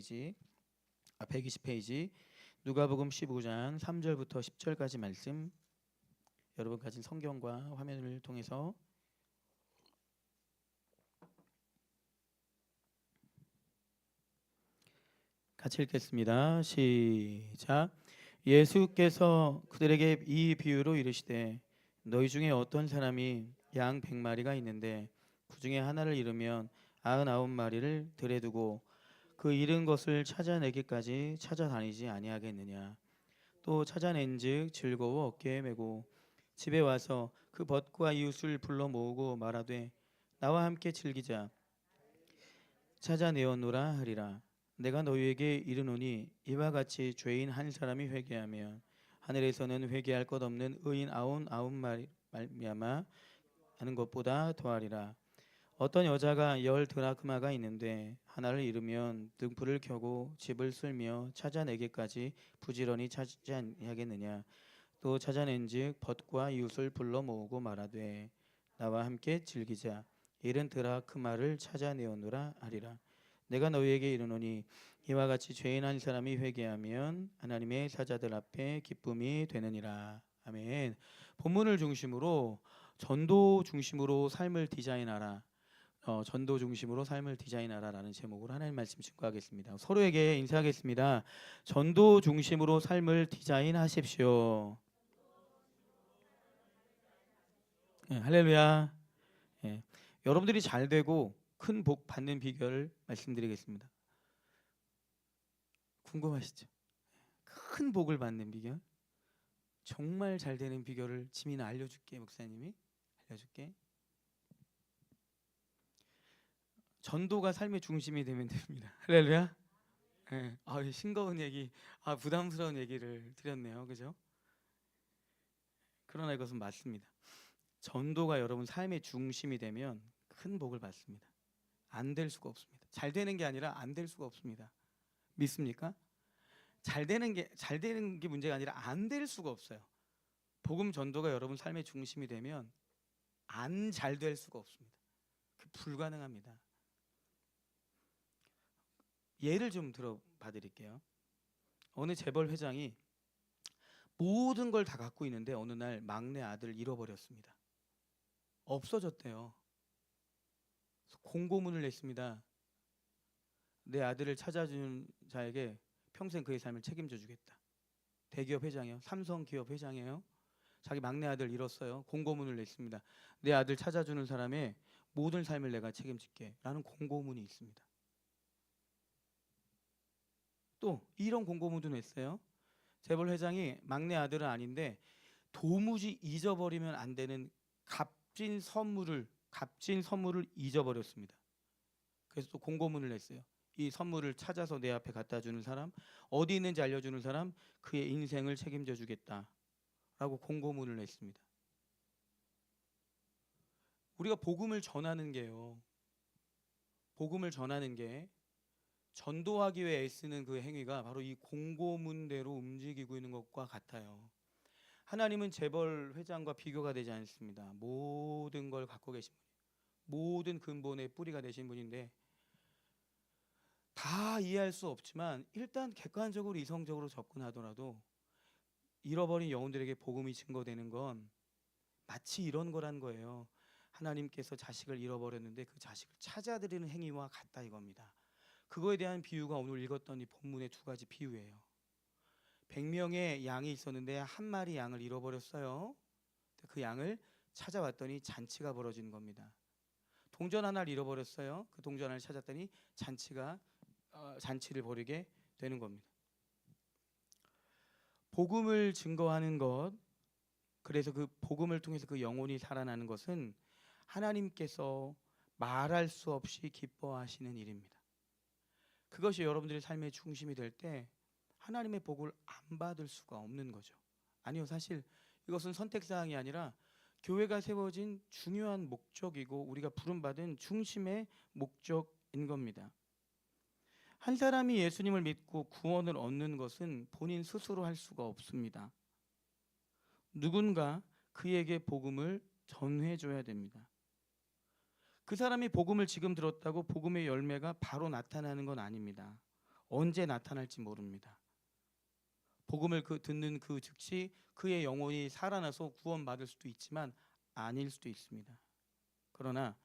페이지 120페이지 누가복음 15장 3절부터 10절까지 말씀 여러분 가진 성경과 화면을 통해서 같이 읽겠습니다. 시작. 예수께서 그들에게 이 비유로 이르시되 너희 중에 어떤 사람이 양 100마리가 있는데 그 중에 하나를 잃으면 99마리를 들에 두고 그 잃은 것을 찾아내기까지 찾아다니지 아니하겠느냐. 또 찾아낸즉 즐거워 어깨에 메고 집에 와서 그 벗과 이웃을 불러 모으고 말하되 나와 함께 즐기자. 찾아내었노라 하리라. 내가 너희에게 이르노니 이와 같이 죄인 한 사람이 회개하면 하늘에서는 회개할 것 없는 의인 99마리 말미암아 하는 것보다 더하리라. 어떤 여자가 10드라크마가 있는데 하나를 잃으면 등불을 켜고 집을 쓸며 찾아내기까지 부지런히 찾지 아니하겠느냐. 또 찾아낸즉 벗과 이웃을 불러 모으고 말하되 나와 함께 즐기자. 잃은 드라크마를 찾아내었노라 하리라. 내가 너희에게 이르노니 이와 같이 죄인 한 사람이 회개하면 하나님의 사자들 앞에 기쁨이 되느니라. 아멘. 본문을 중심으로 전도 중심으로 삶을 디자인하라. 전도 중심으로 삶을 디자인하라라는 제목으로 하나님 말씀 증거하겠습니다. 서로에게 인사하겠습니다. 전도 중심으로 삶을 디자인하십시오. 할렐루야. 예. 여러분들이 잘 되고 큰 복 받는 비결을 말씀드리겠습니다. 궁금하시죠? 큰 복을 받는 비결, 정말 잘 되는 비결을 지민아 알려줄게. 목사님이 알려줄게. 전도가 삶의 중심이 되면 됩니다. 할렐루야. 네. 싱거운 얘기, 부담스러운 얘기를 드렸네요. 그죠? 그러나 이것은 맞습니다. 전도가 여러분 삶의 중심이 되면 큰 복을 받습니다. 안 될 수가 없습니다. 잘 되는 게 아니라 안 될 수가 없습니다. 믿습니까? 잘 되는 게 문제가 아니라 안 될 수가 없어요. 복음 전도가 여러분 삶의 중심이 되면 안 잘 될 수가 없습니다. 불가능합니다. 예를 좀 들어봐 드릴게요. 어느 재벌 회장이 모든 걸 다 갖고 있는데 어느 날 막내 아들을 잃어버렸습니다. 없어졌대요. 공고문을 냈습니다. 내 아들을 찾아주는 자에게 평생 그의 삶을 책임져 주겠다. 대기업 회장이에요. 삼성 기업 회장이에요. 자기 막내 아들 잃었어요. 공고문을 냈습니다. 내 아들 찾아주는 사람의 모든 삶을 내가 책임질게 라는 공고문이 있습니다. 또 이런 공고문도 냈어요. 재벌 회장이 막내 아들은 아닌데 도무지 잊어버리면 안 되는 값진 선물을 잊어버렸습니다. 그래서 또 공고문을 냈어요. 이 선물을 찾아서 내 앞에 갖다 주는 사람, 어디 있는지 알려주는 사람, 그의 인생을 책임져 주겠다라고 공고문을 냈습니다. 우리가 복음을 전하는 게요. 복음을 전하는 게 전도하기 위해 애쓰는 그 행위가 바로 이 공고문대로 움직이고 있는 것과 같아요. 하나님은 재벌 회장과 비교가 되지 않습니다. 모든 걸 갖고 계신 분이에요. 모든 근본의 뿌리가 되신 분인데 다 이해할 수 없지만 일단 객관적으로 이성적으로 접근하더라도 잃어버린 영혼들에게 복음이 증거되는 건 마치 이런 거란 거예요. 하나님께서 자식을 잃어버렸는데 그 자식을 찾아드리는 행위와 같다 이겁니다. 그거에 대한 비유가 오늘 읽었던 이 본문의 두 가지 비유예요. 100명의 양이 있었는데 한 마리 양을 잃어버렸어요. 그 양을 찾아왔더니 잔치가 벌어지는 겁니다. 동전 하나를 잃어버렸어요. 그 동전 하나를 찾았더니 잔치를 벌이게 되는 겁니다. 복음을 증거하는 것, 그래서 그 복음을 통해서 그 영혼이 살아나는 것은 하나님께서 말할 수 없이 기뻐하시는 일입니다. 그것이 여러분들의 삶의 중심이 될 때 하나님의 복을 안 받을 수가 없는 거죠. 아니요, 사실 이것은 선택사항이 아니라 교회가 세워진 중요한 목적이고 우리가 부름받은 중심의 목적인 겁니다. 한 사람이 예수님을 믿고 구원을 얻는 것은 본인 스스로 할 수가 없습니다. 누군가 그에게 복음을 전해줘야 됩니다. 그 사람이 복음을 지금 들었다고 복음의 열매가 바로 나타나는 건 아닙니다. 언제 나타날지 모릅니다. 복음을 듣는 그 즉시 그의 영혼이 살아나서 구원받을 수도 있지만 아닐 수도 있습니다. 그러나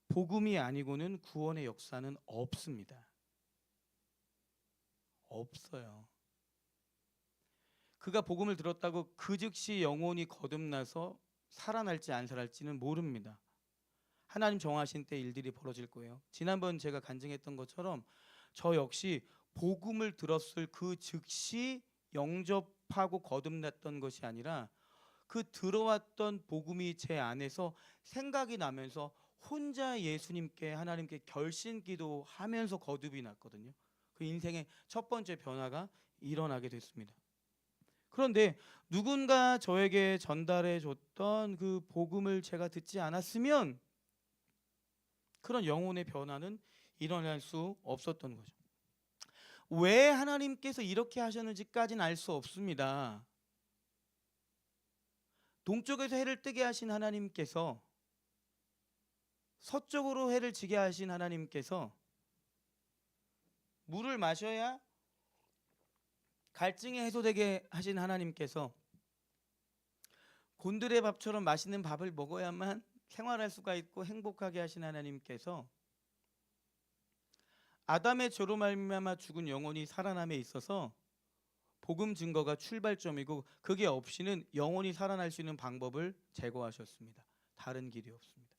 복음이 아니고는 구원의 역사는 없습니다. 없어요. 그가 복음을 들었다고 그 즉시 영혼이 거듭나서 살아날지 안 살아날지는 모릅니다. 하나님 정하신 때 일들이 벌어질 거예요. 지난번 제가 간증했던 것처럼 저 역시 복음을 들었을 그 즉시 영접하고 거듭났던 것이 아니라 그 들어왔던 복음이 제 안에서 생각이 나면서 혼자 예수님께 하나님께 결신 기도하면서 거듭이 났거든요. 그 인생의 첫 번째 변화가 일어나게 됐습니다. 그런데 누군가 저에게 전달해 줬던 그 복음을 제가 듣지 않았으면 그런 영혼의 변화는 일어날 수 없었던 거죠. 왜 하나님께서 이렇게 하셨는지까지는 알 수 없습니다. 동쪽에서 해를 뜨게 하신 하나님께서, 서쪽으로 해를 지게 하신 하나님께서, 물을 마셔야 갈증이 해소되게 하신 하나님께서, 곤드레 밥처럼 맛있는 밥을 먹어야만 생활할 수가 있고 행복하게 하신 하나님께서 아담의 죄로 말미암아 죽은 영혼이 살아남에 있어서 복음 증거가 출발점이고 그게 없이는 영혼이 살아날 수 있는 방법을 제거하셨습니다. 다른 길이 없습니다.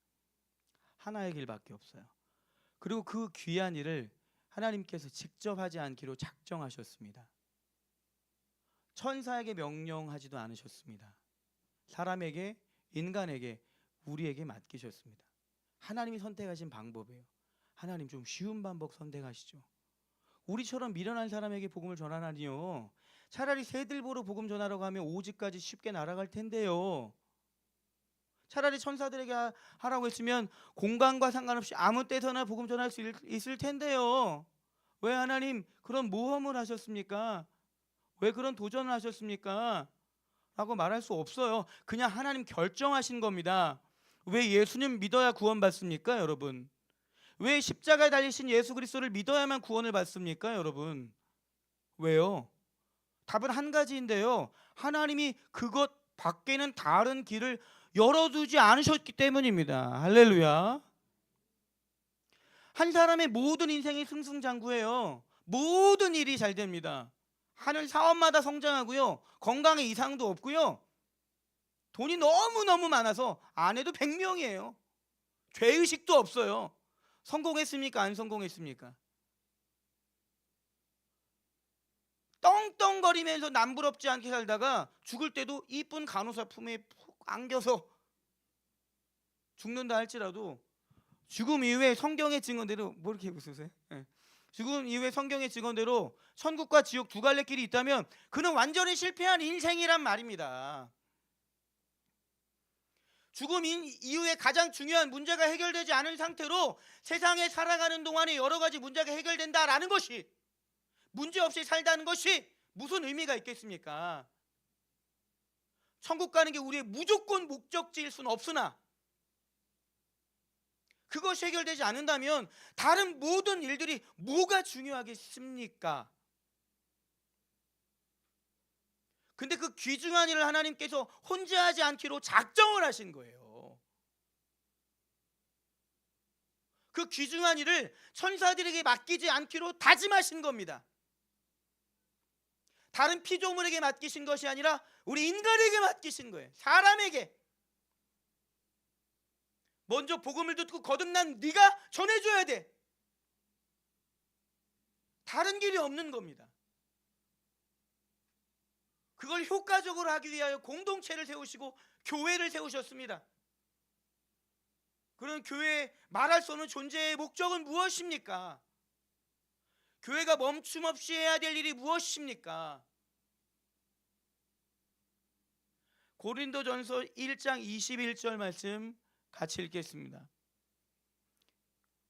하나의 길밖에 없어요. 그리고 그 귀한 일을 하나님께서 직접 하지 않기로 작정하셨습니다. 천사에게 명령하지도 않으셨습니다. 사람에게, 인간에게, 우리에게 맡기셨습니다. 하나님이 선택하신 방법이에요. 하나님 좀 쉬운 방법 선택하시죠. 우리처럼 미련한 사람에게 복음을 전하라니요. 차라리 새들 보러 복음 전하라고 하면 오지까지 쉽게 날아갈 텐데요. 차라리 천사들에게 하라고 했으면 공간과 상관없이 아무 때서나 복음 전할 수 있을 텐데요. 왜 하나님 그런 모험을 하셨습니까? 왜 그런 도전을 하셨습니까? 라고 말할 수 없어요. 그냥 하나님 결정하신 겁니다. 왜 예수님 믿어야 구원받습니까, 여러분? 왜 십자가에 달리신 예수 그리스도를 믿어야만 구원을 받습니까, 여러분? 왜요? 답은 한 가지인데요. 하나님이 그것 밖에는 다른 길을 열어두지 않으셨기 때문입니다. 할렐루야. 한 사람의 모든 인생이 승승장구해요. 모든 일이 잘 됩니다. 하는 사업마다 성장하고요. 건강에 이상도 없고요. 돈이 너무너무 많아서 아내도 100명이에요. 죄의식도 없어요. 성공했습니까? 안 성공했습니까? 떵떵거리면서 남부럽지 않게 살다가 죽을 때도 이쁜 간호사 품에 푹 안겨서 죽는다 할지라도 죽음 이후에 성경의 증언대로, 뭐 이렇게 웃으세요? 네. 죽음 이후에 성경의 증언대로 천국과 지옥 두 갈래 길이 있다면 그는 완전히 실패한 인생이란 말입니다. 죽음 이후에 가장 중요한 문제가 해결되지 않은 상태로 세상에 살아가는 동안에 여러 가지 문제가 해결된다라는 것이, 문제없이 살다는 것이 무슨 의미가 있겠습니까? 천국 가는 게 우리의 무조건 목적지일 수는 없으나 그것이 해결되지 않는다면 다른 모든 일들이 뭐가 중요하겠습니까? 근데 그 귀중한 일을 하나님께서 혼자 하지 않기로 작정을 하신 거예요. 그 귀중한 일을 천사들에게 맡기지 않기로 다짐하신 겁니다. 다른 피조물에게 맡기신 것이 아니라 우리 인간에게 맡기신 거예요. 사람에게. 먼저 복음을 듣고 거듭난 네가 전해줘야 돼. 다른 길이 없는 겁니다. 그걸 효과적으로 하기 위하여 공동체를 세우시고 교회를 세우셨습니다. 그런 교회의 말할 수 없는 존재의 목적은 무엇입니까? 교회가 멈춤없이 해야 될 일이 무엇입니까? 고린도전서 1장 21절 말씀 같이 읽겠습니다.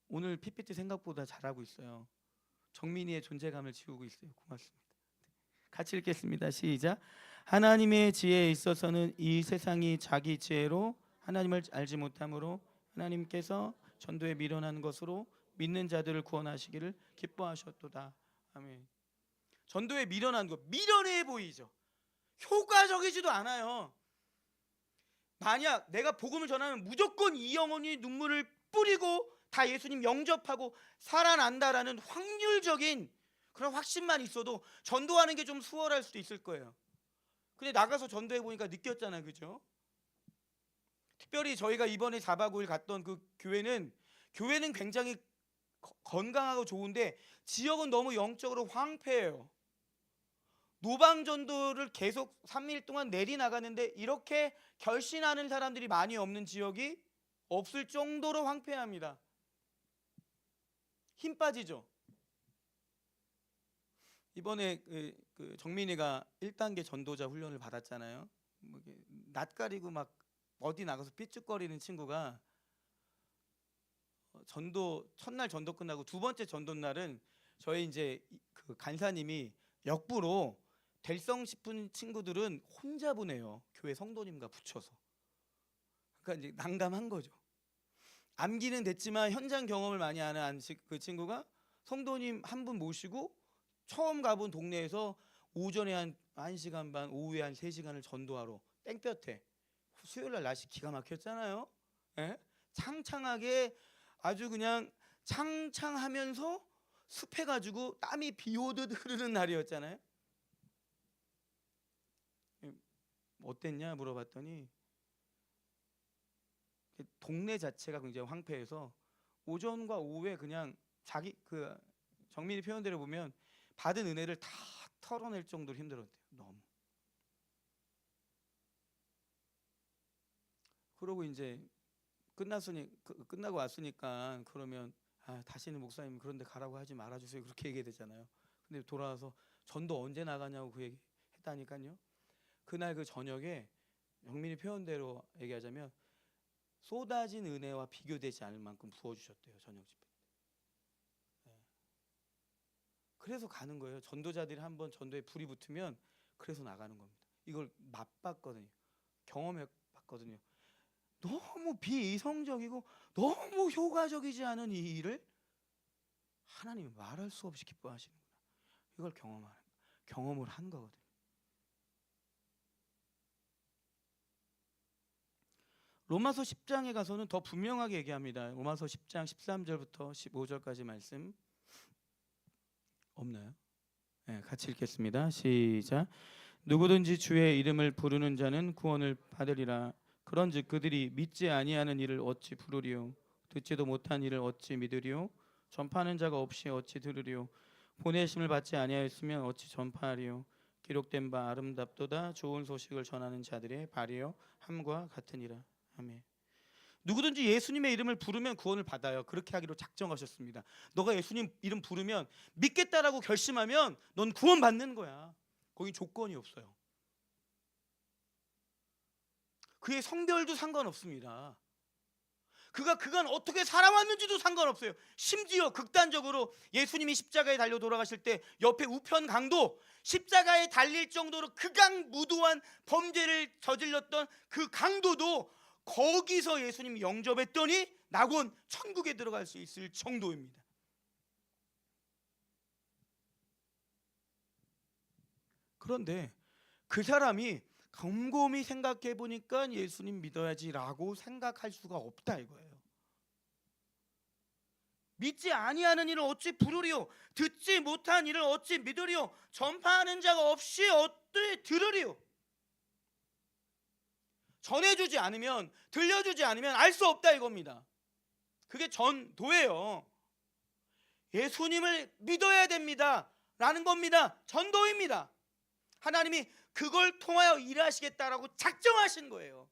오늘 PPT 생각보다 잘하고 있어요. 정민이의 존재감을 지우고 있어요. 고맙습니다. 같이 읽겠습니다. 시작. 하나님의 지혜에 있어서는 이 세상이 자기 지혜로 하나님을 알지 못하므로 하나님께서 전도에 미련한 것으로 믿는 자들을 구원하시기를 기뻐하셨도다. 아멘. 전도에 미련한 것, 미련해 보이죠. 효과적이지도 않아요. 만약 내가 복음을 전하면 무조건 이 영혼이 눈물을 뿌리고 다 예수님 영접하고 살아난다라는 확률적인 그런 확신만 있어도 전도하는 게 좀 수월할 수도 있을 거예요. 근데 나가서 전도해 보니까 느꼈잖아요, 그죠? 특별히 저희가 이번에 4박 5일 갔던 그 교회는 굉장히 건강하고 좋은데 지역은 너무 영적으로 황폐해요. 노방전도를 계속 3일 동안 내리나가는데 이렇게 결신하는 사람들이 많이 없는 지역이 없을 정도로 황폐합니다. 힘 빠지죠. 이번에 그 정민이가 1단계 전도자 훈련을 받았잖아요. 뭐 낯가리고 막 어디 나가서 삐죽거리는 친구가 전도 첫날 전도 끝나고 두 번째 전도 날은 저희 이제 그 간사님이 역부로 될성 싶은 친구들은 혼자 보내요. 교회 성도님과 붙여서. 그러니까 이제 난감한 거죠. 암기는 됐지만 현장 경험을 많이 하는 그 친구가 성도님 한 분 모시고 처음 가본 동네에서 오전에 한 1시간 반, 오후에 한 3시간을 전도하러 땡볕에 수요일날 날씨 기가 막혔잖아요. 예? 창창하게 아주 그냥 창창하면서 습해가지고 땀이 비 오듯 흐르는 날이었잖아요. 어땠냐 물어봤더니 동네 자체가 굉장히 황폐해서 오전과 오후에 그냥 자기 그 정민이 표현대로 보면 받은 은혜를 다 털어낼 정도로 힘들었대요. 너무. 그러고 이제 끝나고 왔으니까 그러면 다시는 목사님 그런데 가라고 하지 말아주세요. 그렇게 얘기되잖아요. 근데 돌아와서 전도 언제 나가냐고 그 얘기 했다니까요. 그날 그 저녁에 영민이 표현대로 얘기하자면 쏟아진 은혜와 비교되지 않을 만큼 부어주셨대요. 저녁 집회. 네. 그래서 가는 거예요. 전도자들이 한번 전도에 불이 붙으면 그래서 나가는 겁니다. 이걸 맛봤거든요. 경험해봤거든요. 너무 비이성적이고 너무 효과적이지 않은 이 일을 하나님이 말할 수 없이 기뻐하시는구나. 이걸 경험을 한 거거든요. 로마서 10장에 가서는 더 분명하게 얘기합니다. 로마서 10장 13절부터 15절까지 말씀 없나요? 네, 같이 읽겠습니다. 시작. 누구든지 주의 이름을 부르는 자는 구원을 받으리라. 그런즉 그들이 믿지 아니하는 이를 어찌 부르리요? 듣지도 못한 이를 어찌 믿으리요? 전파하는 자가 없이 어찌 들으리요? 보내심을 받지 아니하였으면 어찌 전파하리요? 기록된 바 아름답도다 좋은 소식을 전하는 자들의 발이요 함과 같으니라. 아멘. 누구든지 예수님의 이름을 부르면 구원을 받아요. 그렇게 하기로 작정하셨습니다. 너가 예수님 이름 부르면 믿겠다라고 결심하면 넌 구원 받는 거야. 거기 조건이 없어요. 그의 성별도 상관없습니다. 그간 어떻게 살아왔는지도 상관없어요. 심지어 극단적으로 예수님이 십자가에 달려 돌아가실 때 옆에 우편 강도 십자가에 달릴 정도로 극악무도한 범죄를 저질렀던 그 강도도 거기서 예수님이 영접했더니 낙원 천국에 들어갈 수 있을 정도입니다. 그런데 그 사람이 곰곰이 생각해 보니까 예수님 믿어야지라고 생각할 수가 없다 이거예요. 믿지 아니하는 이를 어찌 부르리요? 듣지 못한 이를 어찌 믿으리요? 전파하는 자가 없이 어찌 들으리요? 전해주지 않으면, 들려주지 않으면 알 수 없다 이겁니다. 그게 전도예요. 예수님을 믿어야 됩니다 라는 겁니다. 전도입니다. 하나님이 그걸 통하여 일하시겠다라고 작정하신 거예요.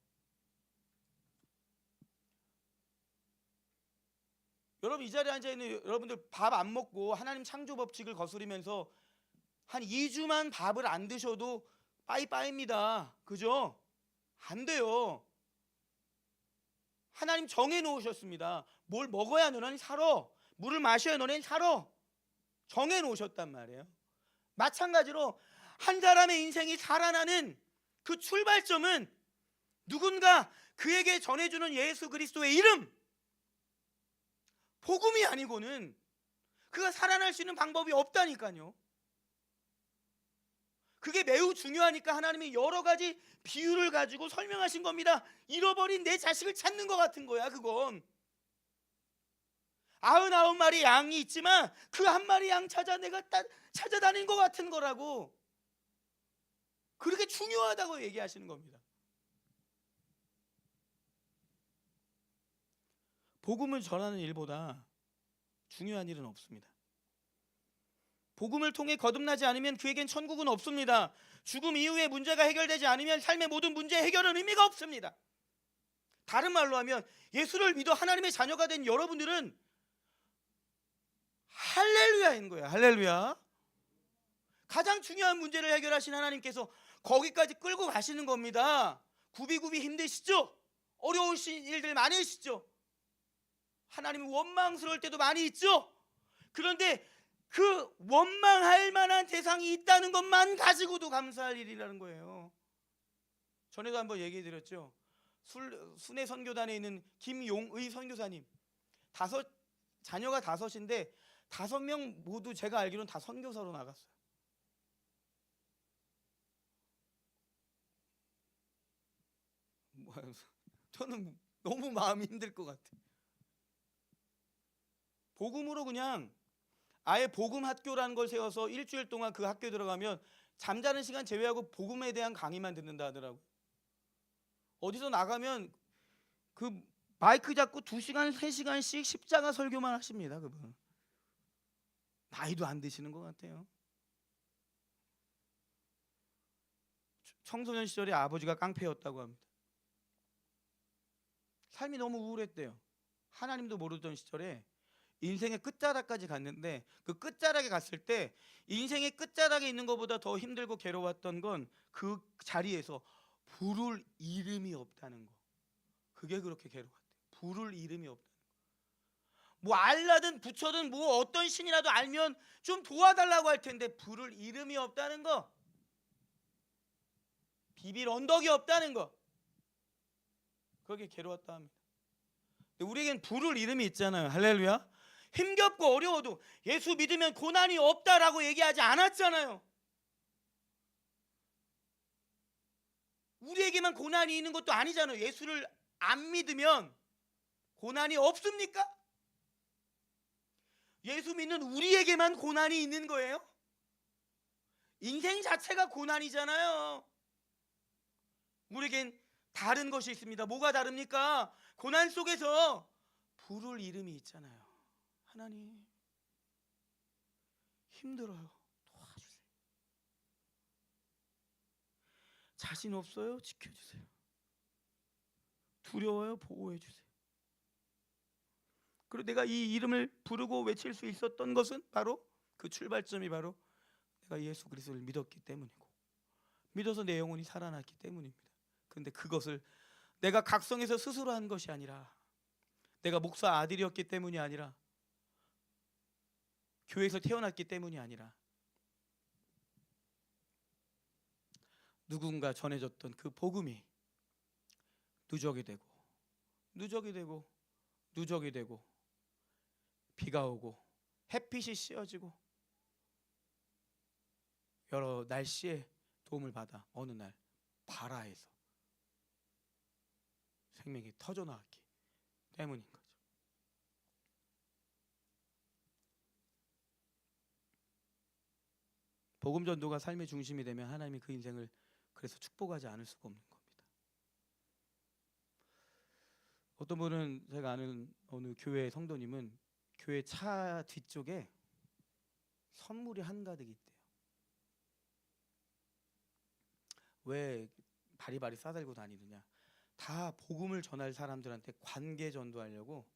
여러분 이 자리에 앉아있는 여러분들 밥 안 먹고 하나님 창조 법칙을 거스르면서 한 2주만 밥을 안 드셔도 빠이빠이입니다. 그죠? 안 돼요. 하나님 정해 놓으셨습니다. 뭘 먹어야 너네는 살아. 물을 마셔야 너네는 살아. 정해 놓으셨단 말이에요. 마찬가지로 한 사람의 인생이 살아나는 그 출발점은 누군가 그에게 전해주는 예수 그리스도의 이름, 복음이 아니고는 그가 살아날 수 있는 방법이 없다니까요. 그게 매우 중요하니까 하나님이 여러 가지 비유를 가지고 설명하신 겁니다. 잃어버린 내 자식을 찾는 것 같은 거야. 그건 99마리 양이 있지만 그 한 마리 양 내가 찾아다닌 것 같은 거라고. 그렇게 중요하다고 얘기하시는 겁니다. 복음을 전하는 일보다 중요한 일은 없습니다. 복음을 통해 거듭나지 않으면 그에겐 천국은 없습니다. 죽음 이후에 문제가 해결되지 않으면 삶의 모든 문제 해결은 의미가 없습니다. 다른 말로 하면 예수를 믿어 하나님의 자녀가 된 여러분들은 할렐루야인 거예요. 할렐루야. 가장 중요한 문제를 해결하신 하나님께서 거기까지 끌고 가시는 겁니다. 구비구비 힘드시죠? 어려우신 일들 많으시죠? 하나님이 원망스러울 때도 많이 있죠? 그런데 그 원망할 만한 대상이 있다는 것만 가지고도 감사할 일이라는 거예요. 전에도 한번 얘기해 드렸죠. 순회 선교단에 있는 김용의 선교사님, 자녀가 5인데 5명 모두 제가 알기로는 다 선교사로 나갔어요. 저는 너무 마음이 힘들 것 같아요. 복음으로 그냥 아예 복음 학교라는 걸 세워서 일주일 동안 그 학교에 들어가면 잠자는 시간 제외하고 복음에 대한 강의만 듣는다 하더라고요. 어디서 나가면 그 마이크 잡고 2시간, 3시간씩 십자가 설교만 하십니다. 그분 나이도 안 드시는 것 같아요. 청소년 시절에 아버지가 깡패였다고 합니다. 삶이 너무 우울했대요. 하나님도 모르던 시절에 인생의 끝자락까지 갔는데 그 끝자락에 갔을 때 인생의 끝자락에 있는 것보다 더 힘들고 괴로웠던 건 그 자리에서 부를 이름이 없다는 거. 그게 그렇게 괴로웠대요. 부를 이름이 없다는 거. 뭐 알라든 부처든 뭐 어떤 신이라도 알면 좀 도와달라고 할 텐데 부를 이름이 없다는 거. 비빌 언덕이 없다는 거. 그게 괴로웠다 합니다. 근데 우리에겐 부를 이름이 있잖아요. 할렐루야. 힘겹고 어려워도 예수 믿으면 고난이 없다라고 얘기하지 않았잖아요. 우리에게만 고난이 있는 것도 아니잖아요. 예수를 안 믿으면 고난이 없습니까? 예수 믿는 우리에게만 고난이 있는 거예요? 인생 자체가 고난이잖아요. 우리에겐 다른 것이 있습니다. 뭐가 다릅니까? 고난 속에서 부를 이름이 있잖아요. 하나님, 힘들어요. 도와주세요. 자신 없어요? 지켜주세요. 두려워요? 보호해주세요. 그리고 내가 이 이름을 부르고 외칠 수 있었던 것은 바로 그 출발점이 바로 내가 예수 그리스도를 믿었기 때문이고 믿어서 내 영혼이 살아났기 때문입니다. 그런데 그것을 내가 각성해서 스스로 한 것이 아니라 내가 목사 아들이었기 때문이 아니라 교회에서 태어났기 때문이 아니라 누군가 전해줬던 그 복음이 누적이 되고 누적이 되고 누적이 되고 비가 오고 햇빛이 씌어지고 여러 날씨에 도움을 받아 어느 날 바라에서 생명이 터져나왔기 때문인 거죠. 복음 전도가 삶의 중심이 되면 하나님이 그 인생을 그래서 축복하지 않을 수가 없는 겁니다. 어떤 분은 제가 아는 어느 교회 성도님은 교회 차 뒤쪽에 선물이 한가득 있대요. 왜 바리바리 싸들고 다니느냐? 다 복음을 전할 사람들한테 관계 전도하려고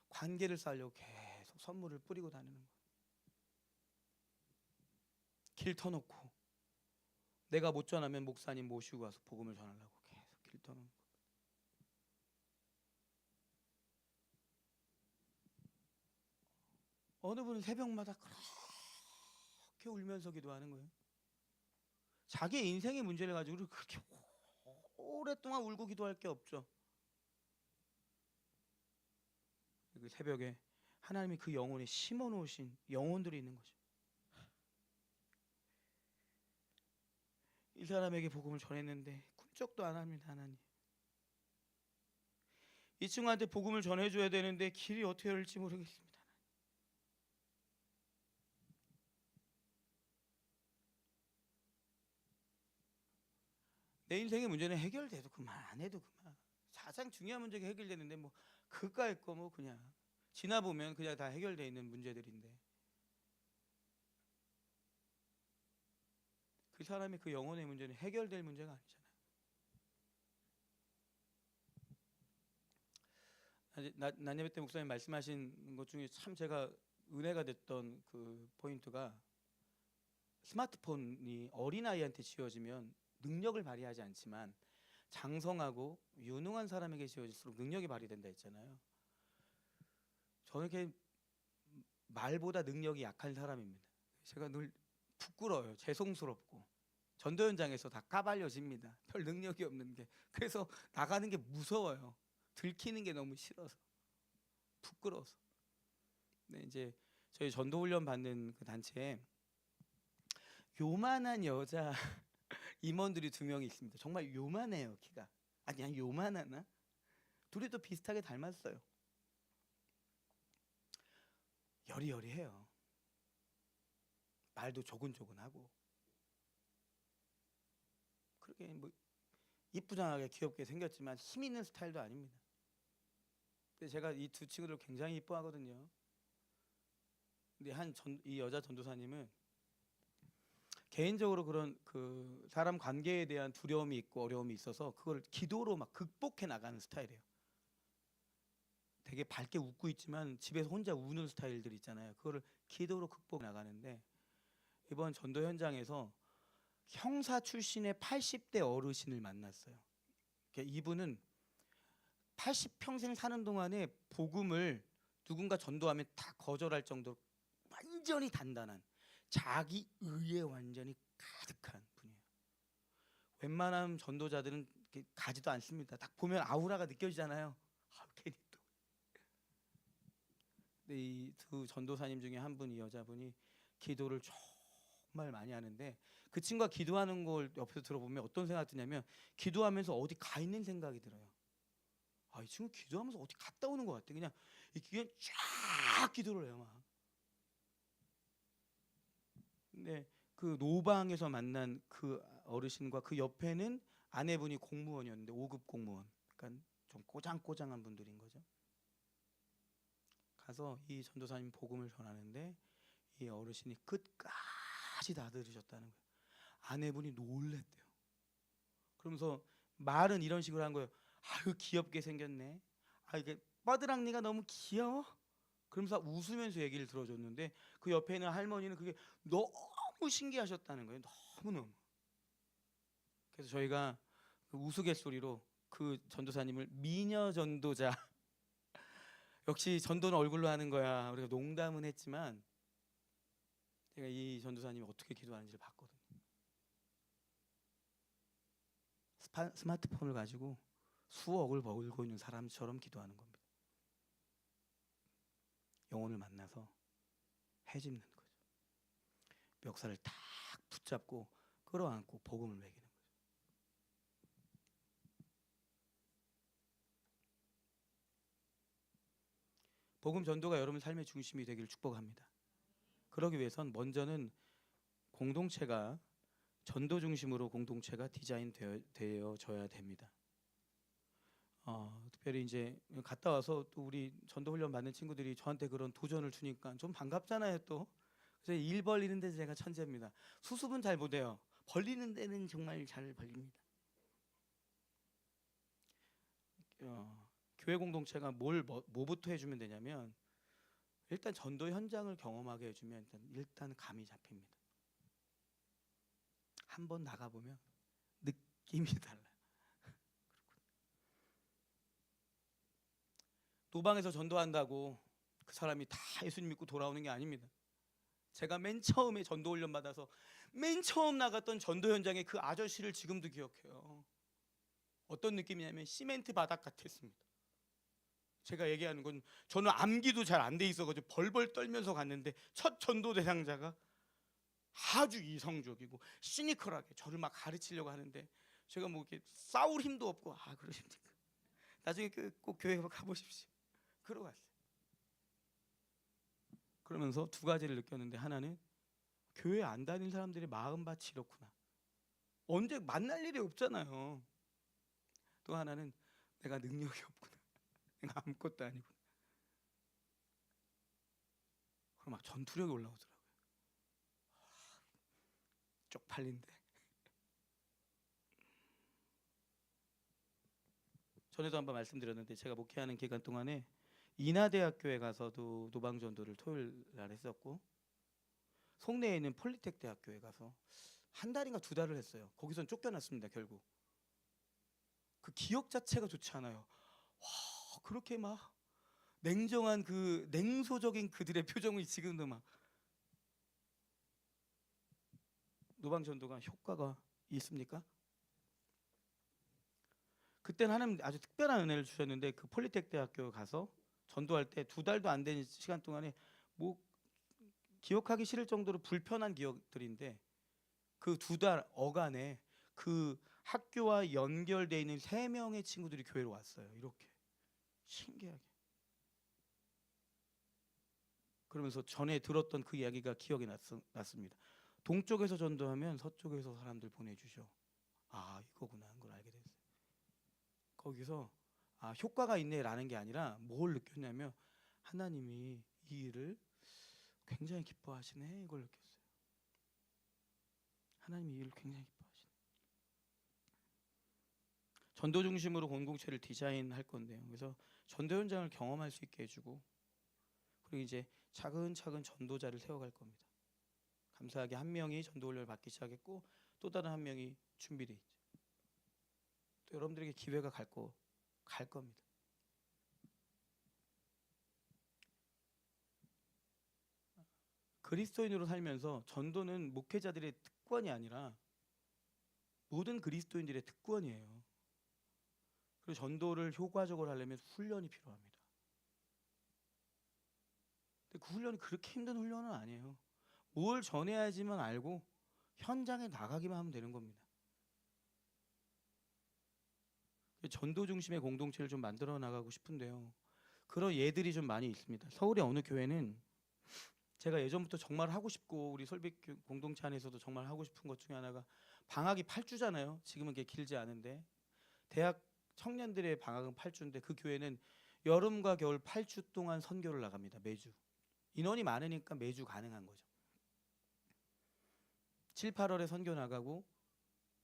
관계를 쌓으려고 계속 선물을 뿌리고 다니는 거예요. 길 터놓고 내가 못 전하면 목사님 모시고 와서 복음을 전하려고 계속 길 터놓는 거예요. 어느 분은 새벽마다 그렇게 울면서 기도하는 거예요. 자기의 인생의 문제를 가지고 그렇게 오랫동안 울고 기도할 게 없죠. 그 새벽에 하나님이 그 영혼에 심어 놓으신 영혼들이 있는 거죠. 이 사람에게 복음을 전했는데 꿈쩍도 안 합니다. 하나님, 이 친구한테 복음을 전해줘야 되는데 길이 어떻게 열릴지 모르겠습니다. 내 인생의 문제는 해결돼도 그만, 안 해도 그만. 가장 중요한 문제가 해결되는데 뭐 그까이 거 뭐 그냥 지나 보면 그냥 다 해결돼 있는 문제들인데, 그 사람의 그 영혼의 문제는 해결될 문제가 아니잖아요. 난예배 때 목사님 말씀하신 것 중에 참 제가 은혜가 됐던 그 포인트가, 스마트폰이 어린아이한테 지어지면 능력을 발휘하지 않지만 장성하고 유능한 사람에게 지어질수록 능력이 발휘된다 했잖아요. 저는 이렇게 말보다 능력이 약한 사람입니다. 제가 늘 부끄러워요. 죄송스럽고 전도 현장에서 다 까발려집니다. 별 능력이 없는 게. 그래서 나가는 게 무서워요. 들키는 게 너무 싫어서, 부끄러워서. 근데 이제 저희 전도 훈련 받는 그 단체에 요만한 여자 임원들이 2명이 있습니다. 정말 요만해요, 키가. 아니 요만하나? 둘이 또 비슷하게 닮았어요. 여리여리해요. 말도 조근조근하고. 그렇게 뭐 이쁘장하게 귀엽게 생겼지만 힘 있는 스타일도 아닙니다. 근데 제가 이 2친구를 굉장히 이뻐하거든요. 근데 이 여자 전도사님은 개인적으로 그런 그 사람 관계에 대한 두려움이 있고 어려움이 있어서 그걸 기도로 막 극복해 나가는 스타일이에요. 되게 밝게 웃고 있지만 집에서 혼자 우는 스타일들 있잖아요. 그거를 기도로 극복해 나가는데, 이번 전도 현장에서 형사 출신의 80대 어르신을 만났어요. 이분은 80평생 사는 동안에 복음을 누군가 전도하면 다 거절할 정도로 완전히 단단한, 자기 의에 완전히 가득한 분이에요. 웬만한 전도자들은 가지도 않습니다. 딱 보면 아우라가 느껴지잖아요. 괜히 또. 근데 이 2 전도사님 중에 한 분이, 여자분이 기도를 정말 많이 하는데, 그 친구가 기도하는 걸 옆에서 들어보면 어떤 생각이 드냐면, 기도하면서 어디 가 있는 생각이 들어요. 이 친구 기도하면서 어디 갔다 오는 것 같아. 그냥 쫙 기도를 해요, 막. 근데 그 노방에서 만난 그 어르신과 그 옆에는 아내분이 공무원이었는데 5급 공무원, 그러니까 좀 꼬장꼬장한 분들인 거죠. 가서 이 전도사님 복음을 전하는데 이 어르신이 끝까지 다 들으셨다는 거예요. 아내분이 놀랬대요. 그러면서 말은 이런 식으로 한 거예요. 아유 귀엽게 생겼네. 이게 뻐드랑니가 너무 귀여워. 그러면서 웃으면서 얘기를 들어줬는데, 그 옆에 있는 할머니는 그게 너무 신기하셨다는 거예요. 너무너무. 그래서 저희가 그 우스갯소리로 그 전도사님을 미녀 전도자 역시 전도는 얼굴로 하는 거야, 우리가 농담은 했지만, 제가 이 전도사님이 어떻게 기도하는지를 봤거든요. 스마트폰을 가지고 수억을 벌고 있는 사람처럼 기도하는 겁니다. 영혼을 만나서 해집는 거죠. 멱살을 딱 붙잡고 끌어안고 복음을 먹이는 거죠. 복음 전도가 여러분 삶의 중심이 되기를 축복합니다. 그러기 위해선 먼저는 공동체가, 전도 중심으로 공동체가 디자인되어져야 됩니다. 특별히 이제 갔다 와서 또 우리 전도 훈련 받는 친구들이 저한테 그런 도전을 주니까 좀 반갑잖아요. 또 그래서 일 벌리는 데 제가 천재입니다. 수습은 잘 못해요. 벌리는 데는 정말 잘 벌립니다. 교회 공동체가 뭐부터 해주면 되냐면, 일단 전도 현장을 경험하게 해주면 일단 감이 잡힙니다. 한번 나가보면 느낌이 달라요. 노방에서 전도한다고 그 사람이 다 예수님 믿고 돌아오는 게 아닙니다. 제가 맨 처음에 전도 훈련 받아서 맨 처음 나갔던 전도 현장에 그 아저씨를 지금도 기억해요. 어떤 느낌이냐면 시멘트 바닥 같았습니다. 제가 얘기하는 건 저는 암기도 잘 안 돼 있어가지고 벌벌 떨면서 갔는데 첫 전도 대상자가 아주 이성적이고 시니컬하게 저를 막 가르치려고 하는데 제가 뭐 이렇게 싸울 힘도 없고 그러십니까? 나중에 꼭 교회 가보십시오. 그러고 갔어요. 그러면서 두 가지를 느꼈는데 하나는 교회 안 다닌 사람들의 마음밭이 이렇구나. 언제 만날 일이 없잖아요. 또 하나는 내가 능력이 없구나. 내가 아무것도 아니구나. 그럼 막 전투력이 올라오더라고요. 쪽팔린데. 전에도 한번 말씀드렸는데 제가 목회하는 기간 동안에 인하대학교에 가서도 노방전도를 토요일 날 했었고, 송내에 있는 폴리텍 대학교에 가서 한 달인가 두 달을 했어요. 거기선 쫓겨났습니다. 결국 그 기억 자체가 좋지 않아요. 와, 그렇게 막 냉정한 그 냉소적인 그들의 표정이 지금도 막 노방전도가 효과가 있습니까? 그때는 하나님 아주 특별한 은혜를 주셨는데 그 폴리텍 대학교 가서 전도할 때 두 달도 안 된 시간 동안에 뭐 기억하기 싫을 정도로 불편한 기억들인데 그 두 달 어간에 그 학교와 연결되어 있는 3명의 친구들이 교회로 왔어요. 이렇게 신기하게. 그러면서 전에 들었던 그 이야기가 기억이 났습니다. 동쪽에서 전도하면 서쪽에서 사람들 보내주셔. 이거구나 하는 걸 알게 됐어요. 거기서 효과가 있네라는 게 아니라 뭘 느꼈냐면 하나님이 이 일을 굉장히 기뻐하시네, 이걸 느꼈어요. 하나님이 이 일을 굉장히 기뻐하시네. 전도 중심으로 공동체를 디자인할 건데요. 그래서 전도 현장을 경험할 수 있게 해주고, 그리고 이제 차근차근 전도자를 세워갈 겁니다. 감사하게 한 명이 전도 훈련을 받기 시작했고 또 다른 한 명이 준비돼 있죠. 또 여러분들에게 기회가 갈 겁니다. 그리스도인으로 살면서 전도는 목회자들의 특권이 아니라 모든 그리스도인들의 특권이에요. 그리고 전도를 효과적으로 하려면 훈련이 필요합니다. 근데 그 훈련이 그렇게 힘든 훈련은 아니에요. 뭘 전해야지만 알고 현장에 나가기만 하면 되는 겁니다. 전도 중심의 공동체를 좀 만들어 나가고 싶은데요. 그런 예들이 좀 많이 있습니다. 서울의 어느 교회는 제가 예전부터 정말 하고 싶고 우리 설비 공동체 안에서도 정말 하고 싶은 것 중에 하나가 방학이 8주잖아요. 지금은 그게 길지 않은데 대학 청년들의 방학은 8주인데 그 교회는 여름과 겨울 8주 동안 선교를 나갑니다. 매주. 인원이 많으니까 매주 가능한 거죠. 7, 8월에 선교 나가고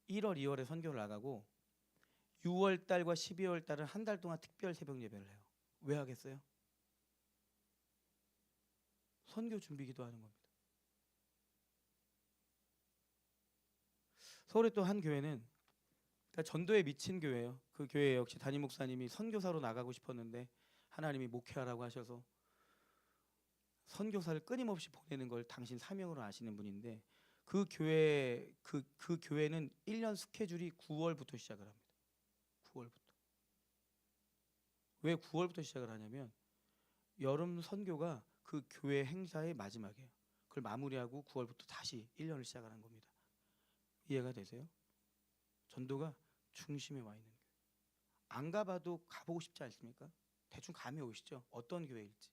1월, 2월에 선교를 나가고 6월 달과 12월 달은 한 달 동안 특별 새벽 예배를 해요. 왜 하겠어요? 선교 준비기도 하는 겁니다. 서울에 또 한 교회는 전도에 미친 교회예요. 그 교회 역시 담임 목사님이 선교사로 나가고 싶었는데 하나님이 목회하라고 하셔서 선교사를 끊임없이 보내는 걸 당신 사명으로 아시는 분인데 그 교회는 1년 스케줄이 9월부터 시작을 합니다. 9월부터. 왜 9월부터 시작을 하냐면 여름 선교가 그 교회 행사의 마지막이에요. 그걸 마무리하고 9월부터 다시 1년을 시작하는 겁니다. 이해가 되세요? 전도가 중심에 와 있는 거예요. 안 가봐도 가보고 싶지 않습니까? 대충 감이 오시죠? 어떤 교회일지.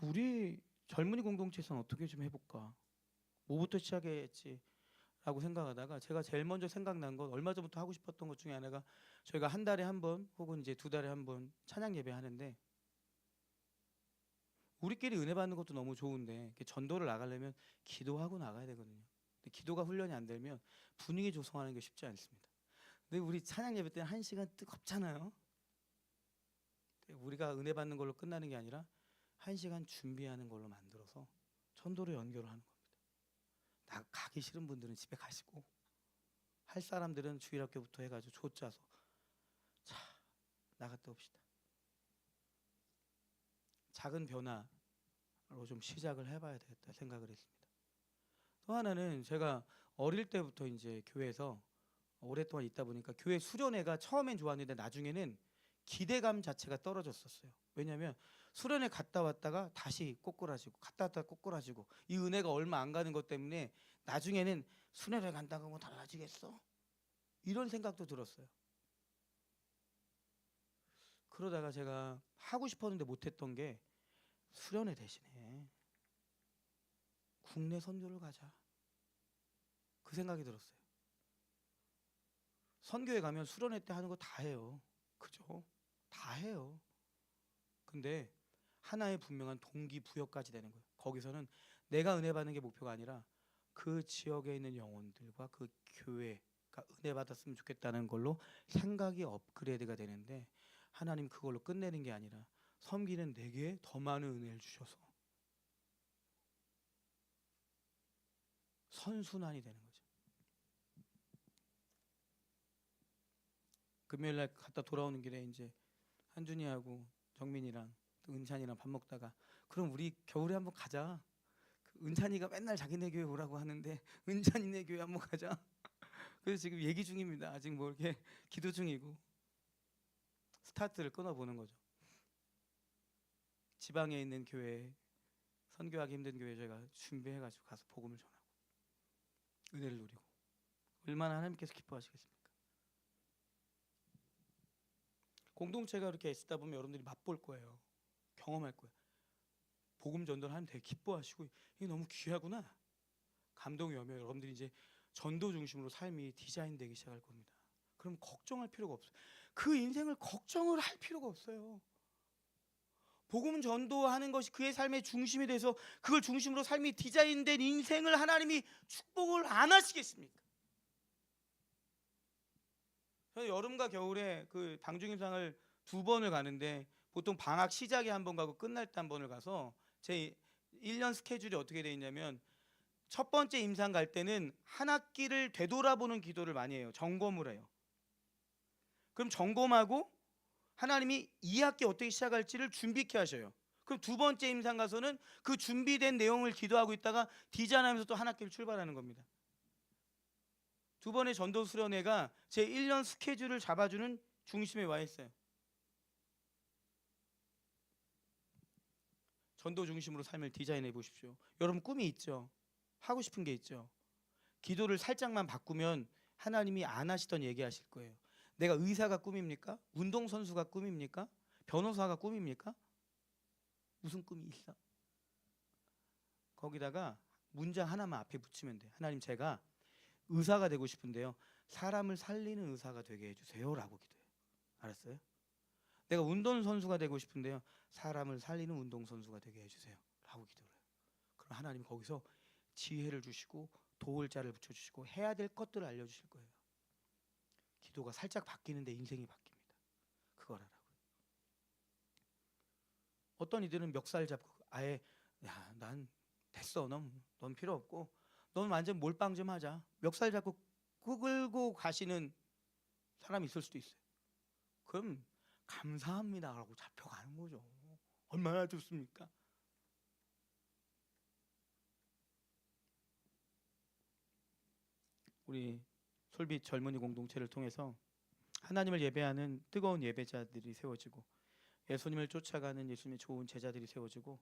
우리 젊은이 공동체에서는 어떻게 좀 해볼까? 뭐부터 시작했지? 라고 생각하다가 제가 제일 먼저 생각난 건 얼마 전부터 하고 싶었던 것 중에 하나가 저희가 한 달에 한 번 혹은 이제 두 달에 한 번 찬양 예배 하는데 우리끼리 은혜 받는 것도 너무 좋은데 전도를 나가려면 기도하고 나가야 되거든요. 근데 기도가 훈련이 안 되면 분위기 조성하는 게 쉽지 않습니다. 근데 우리 찬양 예배 때는 1시간 뜨겁잖아요. 우리가 은혜 받는 걸로 끝나는 게 아니라 1시간 준비하는 걸로 만들어서 전도로 연결을 하는 겁니다. 가기 싫은 분들은 집에 가시고 할 사람들은 주일학교부터 해가지고 조 짜서 자 나갔다 옵시다. 작은 변화로 좀 시작을 해봐야 되겠다 생각을 했습니다. 또 하나는 제가 어릴 때부터 이제 교회에서 오랫동안 있다 보니까 교회 수련회가 처음엔 좋았는데 나중에는 기대감 자체가 떨어졌었어요. 왜냐하면 수련회 갔다 왔다가 다시 꼬꾸라지고 갔다 왔다가 꼬꾸라지고 이 은혜가 얼마 안 가는 것 때문에 나중에는 수련회 간다고 뭐 달라지겠어? 이런 생각도 들었어요. 그러다가 제가 하고 싶었는데 못했던 게 수련회 대신에 국내 선교를 가자. 그 생각이 들었어요. 선교회 가면 수련회 때 하는 거 다 해요. 그죠? 다 해요. 근데 하나의 분명한 동기부여까지 되는 거예요. 거기서는 내가 은혜 받는 게 목표가 아니라 그 지역에 있는 영혼들과 그 교회가 은혜 받았으면 좋겠다는 걸로 생각이 업그레이드가 되는데 하나님 그걸로 끝내는 게 아니라 섬기는 내게 더 많은 은혜를 주셔서 선순환이 되는 거죠. 금요일 날 갔다 돌아오는 길에 이제 한준이하고 정민이랑 또 은찬이랑 밥 먹다가 그럼 우리 겨울에 한번 가자. 그 은찬이가 맨날 자기네 교회 오라고 하는데 은찬이네 교회 한번 가자. 그래서 지금 얘기 중입니다. 아직 뭐 이렇게 기도 중이고 스타트를 끊어보는 거죠. 지방에 있는 교회 선교하기 힘든 교회 저희가 준비해가지고 가서 복음을 전하고 은혜를 누리고 얼마나 하나님께서 기뻐하시겠습니까? 공동체가 이렇게 애쓰다 보면 여러분들이 맛볼 거예요. 경험할 거예요. 복음 전도를 하면 되게 기뻐하시고 이게 너무 귀하구나. 감동이 오면 여러분들이 이제 전도 중심으로 삶이 디자인되기 시작할 겁니다. 그럼 걱정할 필요가 없어요. 그 인생을 걱정을 할 필요가 없어요. 복음 전도하는 것이 그의 삶의 중심이 돼서 그걸 중심으로 삶이 디자인된 인생을 하나님이 축복을 안 하시겠습니까? 저는 여름과 겨울에 그 방중임상을 2번을 가는데 보통 방학 시작에 1번 가고 끝날 때 1번을 가서 제 1년 스케줄이 어떻게 돼 있냐면 첫 번째 임상 갈 때는 한 학기를 되돌아보는 기도를 많이 해요. 점검을 해요. 그럼 점검하고 하나님이 이 학기 어떻게 시작할지를 준비케 하셔요. 그럼 2번째 임상 가서는 그 준비된 내용을 기도하고 있다가 디자인하면서 또 한 학기를 출발하는 겁니다. 2번의 전도 수련회가 제 1년 스케줄을 잡아주는 중심에 와 있어요. 전도 중심으로 삶을 디자인해 보십시오. 여러분 꿈이 있죠? 하고 싶은 게 있죠? 기도를 살짝만 바꾸면 하나님이 안 하시던 얘기 하실 거예요. 내가 의사가 꿈입니까? 운동선수가 꿈입니까? 변호사가 꿈입니까? 무슨 꿈이 있어? 거기다가 문장 하나만 앞에 붙이면 돼요. 하나님 제가 의사가 되고 싶은데요. 사람을 살리는 의사가 되게 해주세요 라고 기도해요. 알았어요? 내가 운동선수가 되고 싶은데요. 사람을 살리는 운동선수가 되게 해주세요 라고 기도를 해요. 그럼 하나님 거기서 지혜를 주시고 도울 자를 붙여주시고 해야 될 것들을 알려주실 거예요. 기도가 살짝 바뀌는데 인생이 바뀝니다. 그걸 하라고요. 어떤 이들은 멱살 잡고 아예 야, 난 됐어. 넌 필요 없고 넌 완전 몰빵 좀 하자. 멱살 잡고 끌고 가시는 사람이 있을 수도 있어요. 그럼 감사합니다라고 잡혀가는 거죠. 얼마나 좋습니까? 우리 솔빛 젊은이 공동체를 통해서 하나님을 예배하는 뜨거운 예배자들이 세워지고 예수님을 쫓아가는 예수님의 좋은 제자들이 세워지고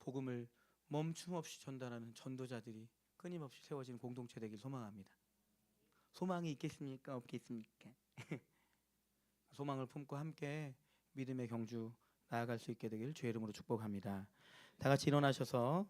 복음을 멈춤없이 전달하는 전도자들이 끊임없이 세워지는 공동체 되길 소망합니다. 소망이 있겠습니까? 없겠습니까? 소망을 품고 함께 믿음의 경주 나아갈 수 있게 되길 주의 이름으로 축복합니다. 다 같이 일어나셔서